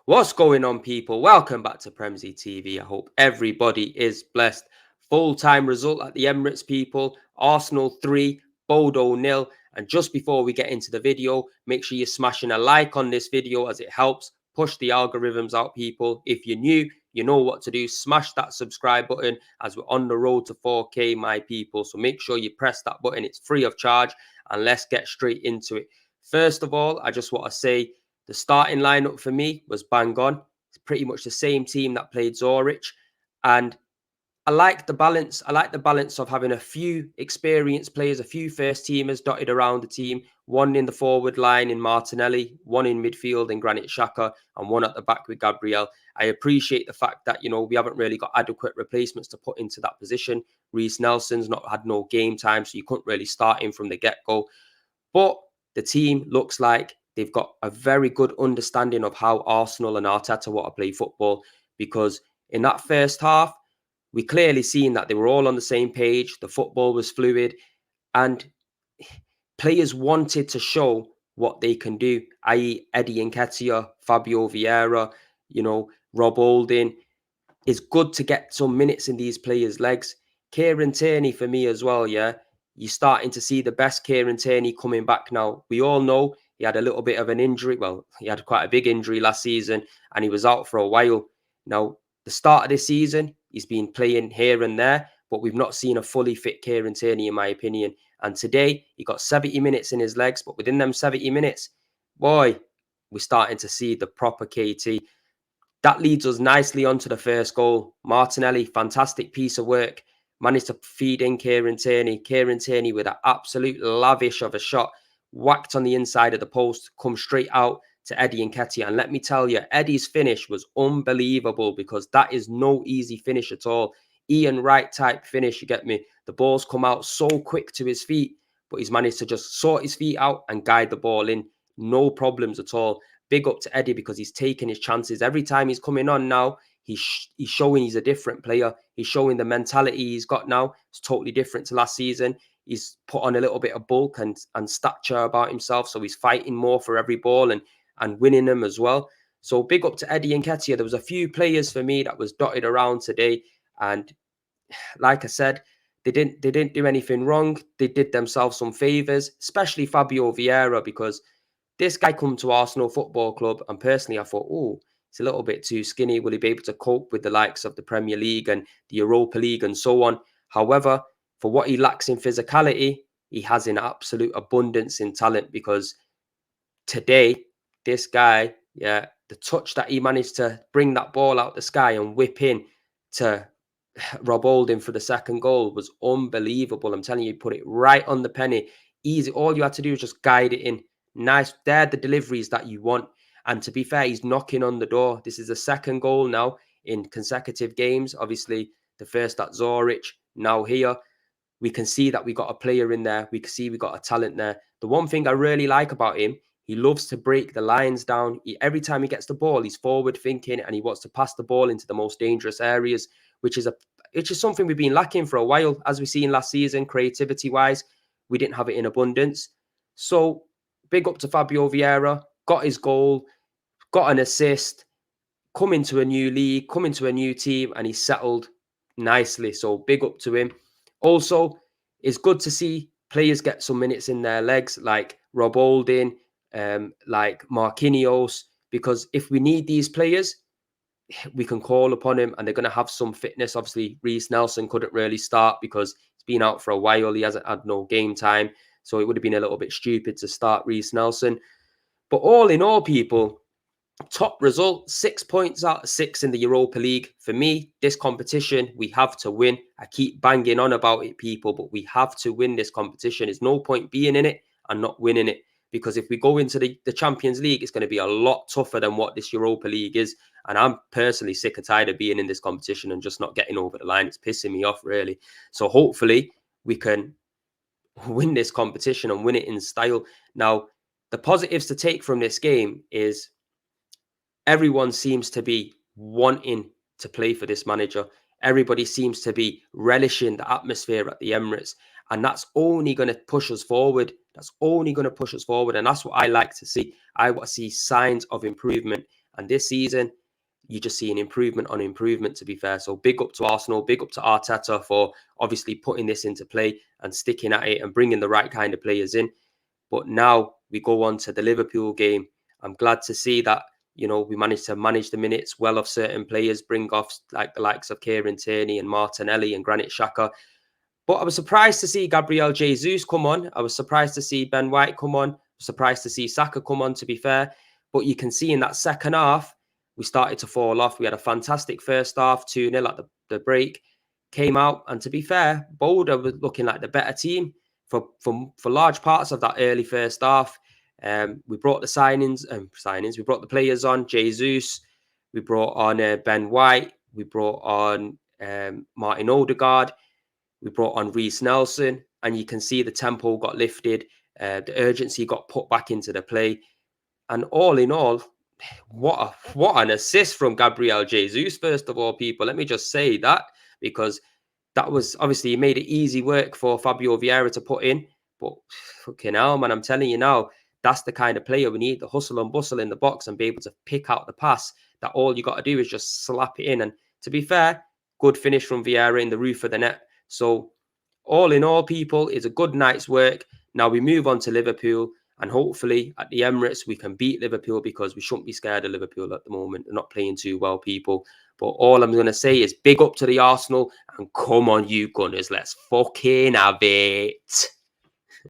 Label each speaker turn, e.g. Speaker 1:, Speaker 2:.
Speaker 1: What's going on, people? Welcome back to Premzy TV. I hope everybody is blessed. Full-time result at the Emirates, people. Arsenal 3, Bodo 0. And just before we get into the video, make sure you're smashing a like on this video as it helps push the algorithms out, people. If you're new, you know what to do. Smash that subscribe button as we're on the road to 4K, my people. So make sure you press that button. It's free of charge. And let's get straight into it. First of all, I just want to say, the starting lineup for me was bang on. It's pretty much the same team that played Zorich. And I like the balance. I like the balance of having a few experienced players, a few first teamers dotted around the team, one in the forward line in Martinelli, one in midfield in Granit Xhaka, and one at the back with Gabriel. I appreciate the fact that, we haven't really got adequate replacements to put into that position. Reece Nelson's not had no game time, so you couldn't really start him from the get-go. But the team looks like they've got a very good understanding of how Arsenal and Arteta want to play football, because in that first half, we clearly seen that they were all on the same page. The football was fluid and players wanted to show what they can do, i.e. Eddie Nketiah, Fabio Vieira, Rob Holding. It's good to get some minutes in these players' legs. Kieran Tierney for me as well, yeah. You're starting to see the best Kieran Tierney coming back now. We all know he had a little bit of an injury. Well, he had quite a big injury last season and he was out for a while. Now, the start of this season, he's been playing here and there, but we've not seen a fully fit Kieran Tierney, in my opinion. And today, he got 70 minutes in his legs, but within them 70 minutes, boy, we're starting to see the proper KT. That leads us nicely onto the first goal. Martinelli, fantastic piece of work. Managed to feed in Kieran Tierney. Kieran Tierney with an absolute lavish of a shot. Whacked on the inside of the post. Come straight out to Eddie Nketiah. And let me tell you, Eddie's finish was unbelievable, because that is no easy finish at all. Ian Wright type finish, you get me? The ball's come out so quick to his feet, but he's managed to just sort his feet out and guide the ball in. No problems at all. Big up to Eddie, because he's taking his chances. Every time he's coming on now, he's showing he's a different player. He's showing the mentality he's got now. It's totally different to last season. He's put on a little bit of bulk and stature about himself, so he's fighting more for every ball and winning them as well. So big up to Eddie Nketiah. There was a few players for me that was dotted around today, and like I said, they didn't do anything wrong. They did themselves some favours, especially Fabio Vieira, because this guy come to Arsenal Football Club, and personally I thought, oh, it's a little bit too skinny. Will he be able to cope with the likes of the Premier League and the Europa League and so on? However, for what he lacks in physicality, he has an absolute abundance in talent, because today, this guy, yeah, the touch that he managed to bring that ball out the sky and whip in to Rob Holding for the second goal was unbelievable. I'm telling you, put it right on the penny. Easy. All you had to do is just guide it in. Nice. They're the deliveries that you want. And to be fair, he's knocking on the door. This is the second goal now in consecutive games. Obviously, the first at Zorich, now here. We can see that we got a player in there. We can see we got a talent there. The one thing I really like about him, he loves to break the lines down. Every time he gets the ball, he's forward thinking and he wants to pass the ball into the most dangerous areas, which is something we've been lacking for a while. As we seen last season, creativity wise, we didn't have it in abundance. So big up to Fabio Vieira, got his goal, got an assist, come into a new league, come into a new team, and he's settled nicely. So big up to him. Also, it's good to see players get some minutes in their legs, like Rob Holding, like Marquinhos, because if we need these players, we can call upon him and they're going to have some fitness. Obviously, Reece Nelson couldn't really start because he's been out for a while. He hasn't had no game time. So it would have been a little bit stupid to start Reece Nelson. But all in all, people, top result, 6 points out of 6 in the Europa League. For me, this competition, we have to win. I keep banging on about it, people, but we have to win this competition. There's no point being in it and not winning it, because if we go into the Champions League, it's going to be a lot tougher than what this Europa League is. And I'm personally sick and tired of being in this competition and just not getting over the line. It's pissing me off, really. So hopefully we can win this competition and win it in style. Now, the positives to take from this game is everyone seems to be wanting to play for this manager. Everybody seems to be relishing the atmosphere at the Emirates. And that's only going to push us forward. That's only going to push us forward. And that's what I like to see. I want to see signs of improvement. And this season, you just see an improvement on improvement, to be fair. So big up to Arsenal, big up to Arteta for obviously putting this into play and sticking at it and bringing the right kind of players in. But now we go on to the Liverpool game. I'm glad to see that, we managed to manage the minutes well of certain players, bring off like the likes of Kieran Tierney and Martinelli and Granit Xhaka. But I was surprised to see Gabriel Jesus come on. I was surprised to see Ben White come on. Surprised to see Saka come on, to be fair. But you can see in that second half, we started to fall off. We had a fantastic first half, 2-0 at the break. Came out, and to be fair, Bodo was looking like the better team for large parts of that early first half. We brought the signings. We brought the players on. Jesus. We brought on Ben White. We brought on Martin Odegaard. We brought on Reece Nelson, and you can see the tempo got lifted. The urgency got put back into the play. And all in all, what an assist from Gabriel Jesus, first of all, people. Let me just say that, because that was obviously, he made it easy work for Fabio Vieira to put in. But fucking hell, man, I'm telling you now, that's the kind of player we need, the hustle and bustle in the box and be able to pick out the pass, that all you got to do is just slap it in. And to be fair, good finish from Vieira in the roof of the net. So all in all, people, it's a good night's work. Now we move on to Liverpool, and hopefully at the Emirates we can beat Liverpool, because we shouldn't be scared of Liverpool at the moment. They're not playing too well, people. But all I'm going to say is big up to the Arsenal, and come on, you Gunners, let's fucking have it.